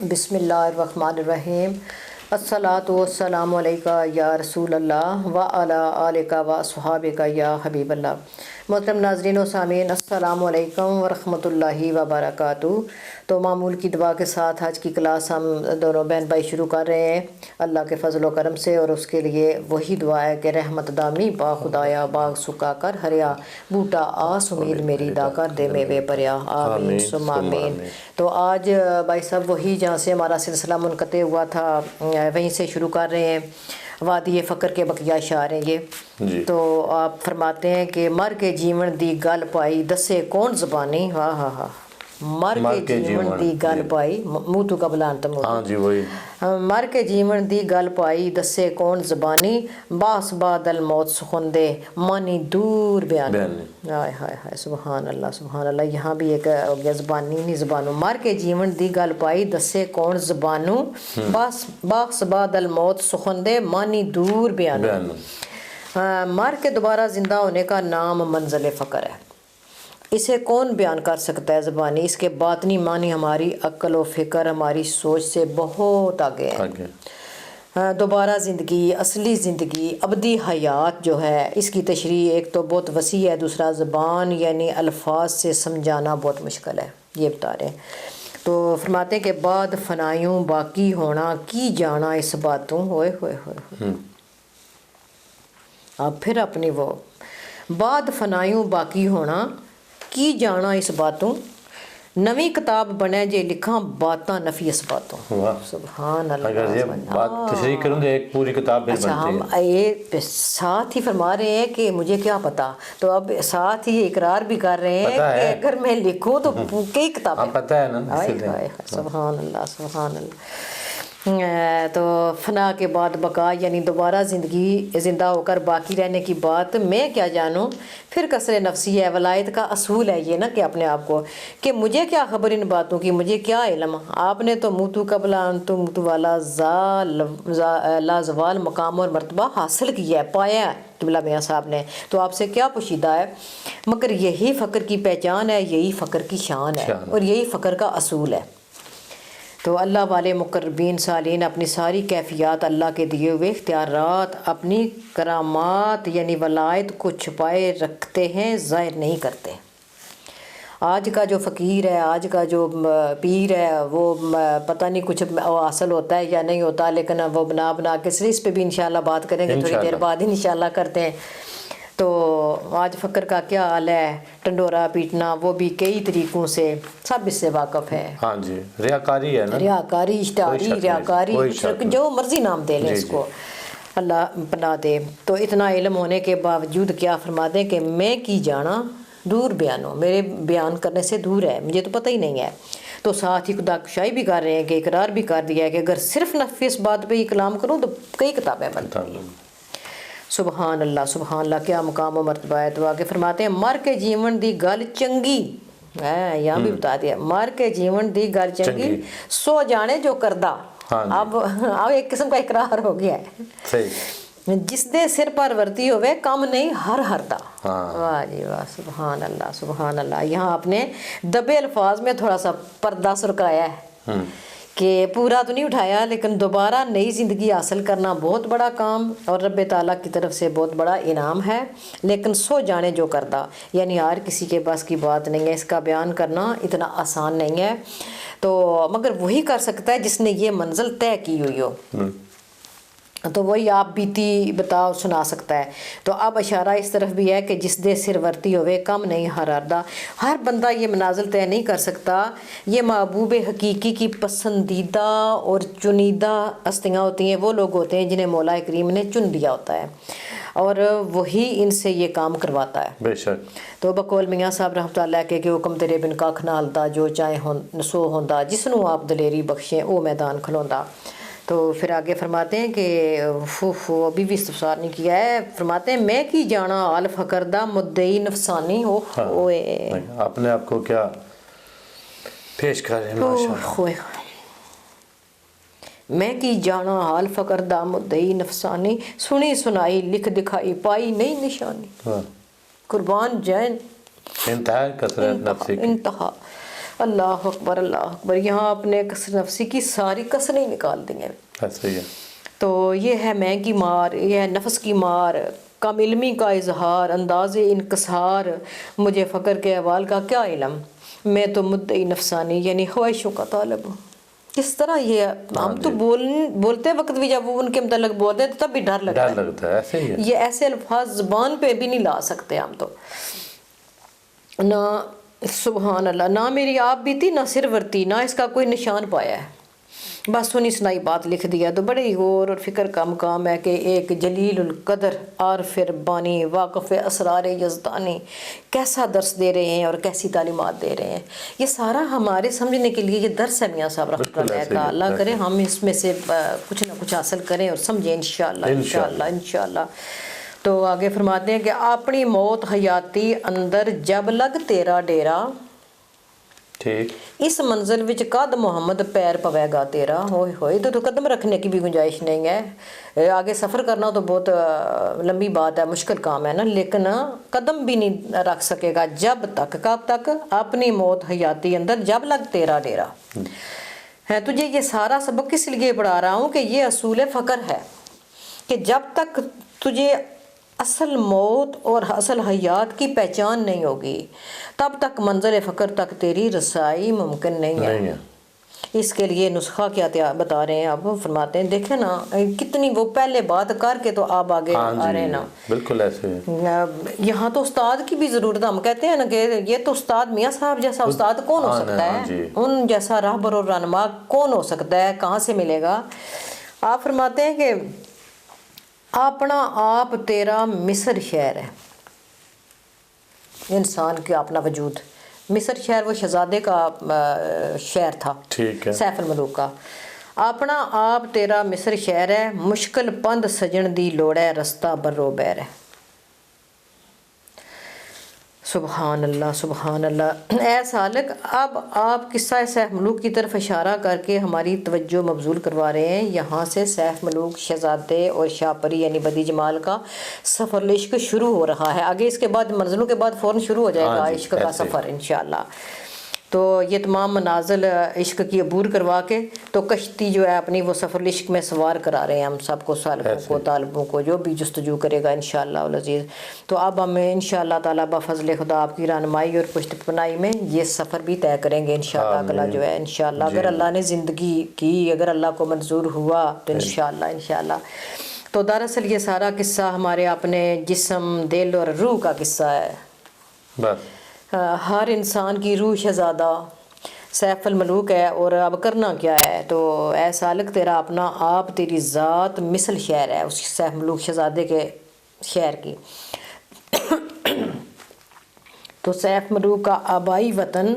بسم اللہ الرحمن الرحیم۔ الصلاۃ والسلام علیکہ یا رسول اللہ و علی آلک و اصحابک یا حبیب اللہ۔ محترم ناظرین و سامعین، السلام علیکم ورحمۃ اللہ وبرکاتہ۔ تو معمول کی دعا کے ساتھ آج کی کلاس ہم دونوں بہن بھائی شروع کر رہے ہیں اللہ کے فضل و کرم سے، اور اس کے لیے وہی دعا ہے کہ رحمت دامی با خدایا باغ سکا کر ہریا، بوٹا آس امید میری دا کر دے میوے پریا، آمین ثم آمین۔ تو آج بھائی صاحب وہی جہاں سے ہمارا سلسلہ منقطع ہوا تھا وہیں سے شروع کر رہے ہیں۔ وادی فقر کے بقیہ اشعار ہیں یہ تو آپ فرماتے ہیں کہ مر کے جیون دی گل پائی دسے کون زبانی، ہاں ہاں ہاں، مر کے جیون دی گل پائی منہ تو قبلان مر کے جیون دی گل پائی دسے کون زبانی، باس بعد الموت سخندے مانی دور بیان۔ ہائے ہائے ہائے، سبحان اللہ سبحان اللہ۔ یہاں بھی ایک ہو گیا زبانی نہیں زبانوں، مر کے جیون دی گل پائی دسے کون زبانوں، باس بعد الموت سخندے مانی دور بیان۔ مر کے دوبارہ زندہ ہونے کا نام منزل فقر ہے، اسے کون بیان کر سکتا ہے زبانی، اس کے باطنی معنی ہماری عقل و فکر ہماری سوچ سے بہت آگے ہے۔ دوبارہ زندگی، اصلی زندگی، ابدی حیات جو ہے، اس کی تشریح ایک تو بہت وسیع ہے، دوسرا زبان یعنی الفاظ سے سمجھانا بہت مشکل ہے، یہ بتا رہے ہیں۔ تو فرماتے ہیں کہ بعد فنائیوں باقی ہونا کی جانا اس باتوں، ہوئے ہوئے ہوئے آپ پھر اپنی وہ بعد فنائیوں باقی ہونا کی جانا اس باتوں، نویں کتاب بنے جے لکھاں باتاں نفی اس باتوں۔ سبحان اللہ۔ اگر یہ بات تشریح کروں تو ایک پوری کتاب بھی اچھا، بنتی ہم یہ ساتھ ہی فرما رہے ہیں کہ مجھے کیا پتا، تو اب ساتھ ہی اقرار بھی کر رہے ہیں کہ اگر میں لکھوں تو کئی کتابیں پتہ ہے نا۔ سبحان اللہ سبحان اللہ۔ تو فنا کے بعد بقا یعنی دوبارہ زندگی، زندہ ہو کر باقی رہنے کی بات میں کیا جانوں، پھر کثر نفسی ہے، ولایت کا اصول ہے یہ نا کہ اپنے آپ کو کہ مجھے کیا خبر ان باتوں کی، مجھے کیا علم، آپ نے تو موتو قبل انتو موتو والا لازوال مقام اور مرتبہ حاصل کیا ہے، پایا ہے قبلہ میاں صاحب نے، تو آپ سے کیا پوشیدہ ہے، مگر یہی فقر کی پہچان ہے، یہی فقر کی شان ہے، اور یہی فقر کا اصول ہے۔ تو اللہ والے مقربین صالحین اپنی ساری کیفیات، اللہ کے دیے ہوئے اختیارات، اپنی کرامات یعنی ولایت کو چھپائے رکھتے ہیں، ظاہر نہیں کرتے۔ آج کا جو فقیر ہے، آج کا جو پیر ہے، وہ پتہ نہیں کچھ حاصل ہوتا ہے یا نہیں ہوتا، لیکن وہ بنا کے اس پہ بھی انشاءاللہ بات کریں گے تھوڑی دیر بعد انشاءاللہ کرتے ہیں۔ تو آج فقر کا کیا حال ہے، ٹنڈورا پیٹنا، وہ بھی کئی طریقوں سے، سب اس سے واقف ہے۔ ہاں جی، ریاکاری ہے نا، ریاکاری، اشتہاری، ریاکاری، جو مرضی نام دے لیں اس کو، اللہ پناہ دے۔ تو اتنا علم ہونے کے باوجود کیا فرماتے ہیں کہ میں کی جانا دور بیانوں، میرے بیان کرنے سے دور ہے، مجھے تو پتہ ہی نہیں ہے۔ تو ساتھ ہی خدا کشائی بھی کر رہے ہیں کہ اقرار بھی کر دیا ہے کہ اگر صرف نفی اس بات پہ ہی کلام کروں تو کئی کتابیں بنتی ہیں۔ سبحان اللہ سبحان اللہ، کیا مقام و مرتبہ ہے۔ تو آگے فرماتے ہیں مر کے جیون دی گل چنگی ہے، یہاں بھی بتا دیا، مر کے جیون دی گل چنگی سو جانے جو کردہ۔ اب ایک قسم کا اقرار ہو گیا ہے، جس دے سر پر ورتی ہوئے کم نہیں ہر دا۔ واہ جی واہ، سبحان اللہ سبحان اللہ۔ یہاں آپ نے دبے الفاظ میں تھوڑا سا پردہ سرکایا ہے کہ پورا تو نہیں اٹھایا، لیکن دوبارہ نئی زندگی حاصل کرنا بہت بڑا کام اور رب تعالیٰ کی طرف سے بہت بڑا انعام ہے، لیکن سو جانے جو کردہ یعنی ہر کسی کے بس کی بات نہیں ہے، اس کا بیان کرنا اتنا آسان نہیں ہے، تو مگر وہی کر سکتا ہے جس نے یہ منزل طے کی ہوئی ہو، تو وہی آپ بیتی بتاؤ سنا سکتا ہے۔ تو اب اشارہ اس طرف بھی ہے کہ جس دے سر ورتی ہوئے کم نہیں ہردہ، ہر بندہ یہ منازل طے نہیں کر سکتا، یہ محبوب حقیقی کی پسندیدہ اور چنیدہ ہستیاں ہوتی ہیں، وہ لوگ ہوتے ہیں جنہیں مولا کریم نے چن لیا ہوتا ہے، اور وہی ان سے یہ کام کرواتا ہے۔ بے شک۔ تو بقول میاں صاحب رحمۃ اللہ کے کہ حکم تیرے بن کھ نالدا، جو چاہے سو ہوندا، جسنوں آپ دلیری بخشیں او میدان کھلوندا۔ تو پھر آگے فرماتے ہیں کہ ابھی بھی استفسار نہیں کیا ہے، فرماتے ہیں میں کی جانا حال فقر دا مدعی نفسانی ہو ہوئے، اپنے آپ کو کیا پیش کر رہے ہیں، ماشاءاللہ۔ میں کی جانا حال فقر دا مدعی نفسانی، سنی سنائی لکھ دکھائی پائی نہیں نشانی، قربان جین انتہا کثرت نفسی کی، انتہا اللہ اکبر اللہ اکبر، یہاں اپنے نفسی کی ساری کسریں نکال دی ہیں. ایسا ہی ہے. تو یہ ہے میں کی مار، یہ ہے نفس کی مار، کم علمی کا اظہار، انداز انکسار، مجھے فقر کے احوال کا کیا علم، میں تو مدعی نفسانی یعنی خواہشوں کا طالب ہوں. کس طرح یہ ہم تو بولتے وقت بھی جب وہ ان کے متعلق بولتے ہیں تو تب بھی ڈر لگتا ہے. ایسے ہی ہے. یہ ایسے الفاظ زبان پہ بھی نہیں لا سکتے ہم تو. نہ سبحان اللہ، نہ میری آپ بیتی نہ سر ورتی، نہ اس کا کوئی نشان پایا ہے، بس سنی سنائی بات لکھ دیا. تو بڑے غور اور فکر کا مقام ہے کہ ایک جلیل القدر عارف ربانی واقف اسرار یزدانی کیسا درس دے رہے ہیں اور کیسی تعلیمات دے رہے ہیں. یہ سارا ہمارے سمجھنے کے لیے یہ درس ہے میاں صاحب رحمۃ اللہ کا. اللہ کرے ہم اس میں سے کچھ نہ کچھ حاصل کریں اور سمجھیں انشاءاللہ انشاءاللہ انشاءاللہ. تو آگے فرماتے ہیں کہ اپنی موت حیاتی اندر جب لگ تیرا ڈیرا، ٹھیک، اس منزل وچ قد محمد پیر پوے گا تیرا. ہوئے ہوئے تو قدم رکھنے کی بھی گنجائش نہیں ہے. آگے سفر کرنا تو بہت لمبی بات ہے، مشکل کام ہے نا، لیکن قدم بھی نہیں رکھ سکے گا جب تک. کب تک؟ اپنی موت حیاتی اندر جب لگ تیرا ڈیرا. تجھے یہ سارا سبق کس لیے پڑھا رہا ہوں کہ یہ اصول فقر ہے کہ جب تک تجھے اصل موت اور اصل حیات کی پہچان نہیں ہوگی تب تک منظر فقر تک تیری رسائی ممکن نہیں ہے. اس کے لیے نسخہ کیا بتا رہے ہیں آپ. فرماتے ہیں دیکھیں نا کتنی وہ پہلے بات کر کے تو آپ آگے آ رہے ہیں نا. بالکل ایسے یہاں تو استاد کی بھی ضرورت ہے. ہم کہتے ہیں نا کہ یہ تو استاد میاں صاحب جیسا استاد کون ہو سکتا ہے، ان جیسا راہبر اور رہنما کون ہو سکتا ہے، کہاں سے ملے گا. آپ فرماتے ہیں کہ اپنا آپ تیرا مصر شہر ہے. انسان کا اپنا وجود، مصر شہر وہ شہزادے کا شہر تھا، ٹھیک ہے، سیف الملوک کا. اپنا آپ تیرا مصر شہر ہے، مشکل پند سجن دی لوڑ ہے، رستہ برو بیر ہے. سبحان اللہ سبحان اللہ. اے سالک، اب آپ قصہ سیف ملوک کی طرف اشارہ کر کے ہماری توجہ مبذول کروا رہے ہیں. یہاں سے سیف ملوک، شہزادے اور شاہ پری یعنی بدی جمال کا سفر عشق شروع ہو رہا ہے. آگے اس کے بعد منزلوں کے بعد فوراً شروع ہو جائے گا عشق کا سفر انشاءاللہ. تو یہ تمام منازل عشق کی عبور کروا کے تو کشتی جو ہے اپنی وہ سفر عشق میں سوار کرا رہے ہیں ہم سب کو، سالکوں کو، طالبوں کو، جو بھی جستجو کرے گا انشاءاللہ العزیز. تو اب ہم انشاءاللہ تعالیٰ بفضل خدا آپ کی رہنمائی اور پشت پناہی میں یہ سفر بھی طے کریں گے انشاءاللہ. اگلا جو ہے انشاءاللہ اگر اللہ نے زندگی کی، اگر اللہ کو منظور ہوا تو انشاءاللہ انشاءاللہ. تو دراصل یہ سارا قصہ ہمارے اپنے جسم، دل اور روح کا قصہ ہے. بس ہر انسان کی روح شہزادہ سیف الملوک ہے. اور اب کرنا کیا ہے؟ تو اے سالک، تیرا اپنا آپ تیری ذات مثل شہر ہے اس سیف ملوک شہزادے کے شہر کی. تو سیف ملوک کا آبائی وطن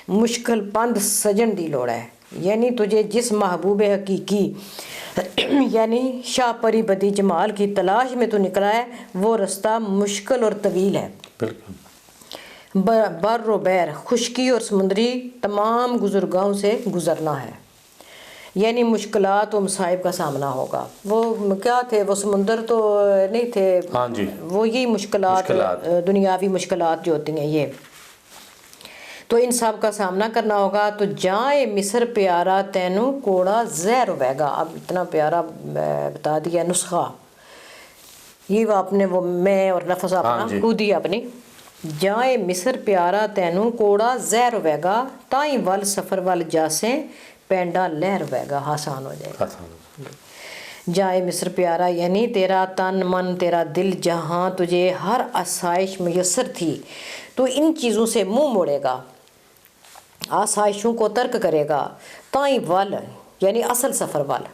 مشکل پند سجن دی لوڑ ہے، یعنی تجھے جس محبوب حقیقی یعنی شاہ پری بدی جمال کی تلاش میں تو نکلا ہے وہ رستہ مشکل اور طویل ہے. بالکل بر و بیر، خشکی اور سمندری تمام گزرگاہوں سے گزرنا ہے. یعنی مشکلات و مصائب کا سامنا ہوگا. وہ کیا تھے؟ وہ سمندر تو نہیں تھے، وہ یہی مشکلات دنیاوی مشکلات جو ہوتی ہیں یہ. تو ان سب کا سامنا کرنا ہوگا. تو جائے مصر پیارا تینوں کوڑا زہر ہوئے گا. اب اتنا پیارا بتا دیا نسخہ، یہ آپ نے وہ میں اور نفس اپنا خود اپنی. جائے مصر پیارا تینوں کوڑا زہر ہوئے گا، تائیں ول سفر ول جاسیں پینڈا لہر ہوئے گا. آسان ہو جائے گا. جائے مصر پیارا یعنی تیرا تن من تیرا دل جہاں تجھے ہر آسائش میسر تھی تو ان چیزوں سے منہ موڑے گا، آسائشوں کو ترک کرے گا. تائیں ول یعنی اصل سفر ول،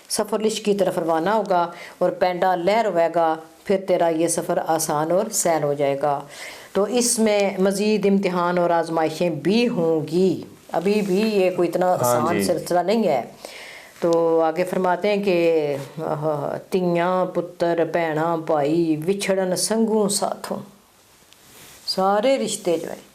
سفر عشق کی طرف روانہ ہوگا اور پینڈا لہر ہوئے گا. پھر تیرا یہ سفر آسان اور سہل ہو جائے گا. تو اس میں مزید امتحان اور آزمائشیں بھی ہوں گی، ابھی بھی یہ کوئی اتنا آسان سلسلہ نہیں ہے. تو آگے فرماتے ہیں کہ تیاں پتر بھیناں بھائی وچھڑن سنگوں ساتھوں. سارے رشتے جو ہیں،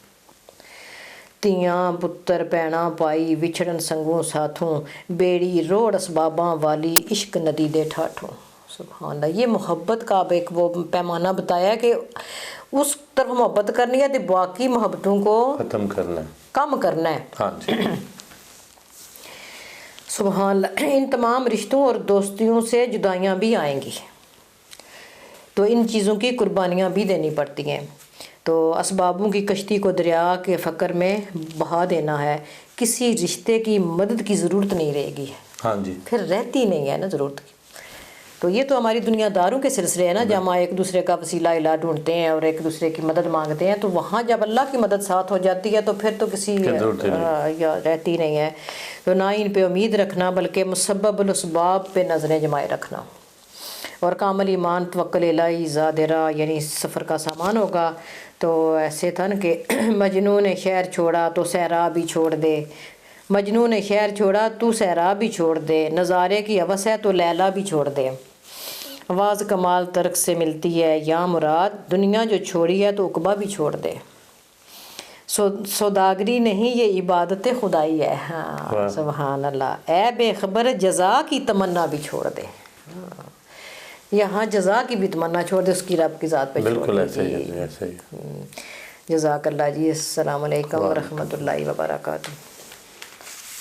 تیاں پتر بھیناں بھائی وچھڑن سنگوں ساتھوں، بیڑی روڑ اسباباں والی عشق ندی دے ٹھاٹھوں. سبحان اللہ. یہ محبت کا اب ایک وہ پیمانہ بتایا کہ اس طرف محبت کرنی ہے تو باقی محبتوں کو ختم کرنا ہے. کم کرنا ہے. ہاں جی. سبحان اللہ. ان تمام رشتوں اور دوستیوں سے جدائیاں بھی آئیں گی تو ان چیزوں کی قربانیاں بھی دینی پڑتی ہیں. تو اسبابوں کی کشتی کو دریا کے فقر میں بہا دینا ہے. کسی رشتے کی مدد کی ضرورت نہیں رہے گی. ہاں جی. پھر رہتی نہیں ہے نا ضرورت کی. تو یہ تو ہماری دنیا داروں کے سلسلے ہیں نا، جب ہم ایک دوسرے کا وسیلہ الہ ڈھونڈتے ہیں اور ایک دوسرے کی مدد مانگتے ہیں، تو وہاں جب اللہ کی مدد ساتھ ہو جاتی ہے تو پھر تو کسی یا رہتی نہیں ہے. تو نہ ان پہ امید رکھنا بلکہ مسبب الاسباب پہ نظریں جمائے رکھنا. اور کامل ایمان توکل الہی زادرہ یعنی سفر کا سامان ہوگا. تو ایسے تھا نا کہ مجنون نے شہر چھوڑا تو صحرا بھی چھوڑ دے، مجنون نے شہر چھوڑا تو صحرا بھی چھوڑ دے، نظارے کی ہوس ہے تو لیلا بھی چھوڑ دے. آواز کمال ترک سے ملتی ہے یا مراد، دنیا جو چھوڑی ہے تو عقبہ بھی چھوڑ دے. سوداگری نہیں یہ عبادت خدائی ہے. ہاں سبحان اللہ. اے بے خبر جزا کی تمنا بھی چھوڑ دے. یہاں جزا کی بھی تمنا چھوڑ دے، اس کی رب کی ذات پہ چھوڑ دے. بالکل ایسے ہی ایسے ہی. جزاک اللہ جی. السلام علیکم ورحمۃ اللہ وبرکاتہ.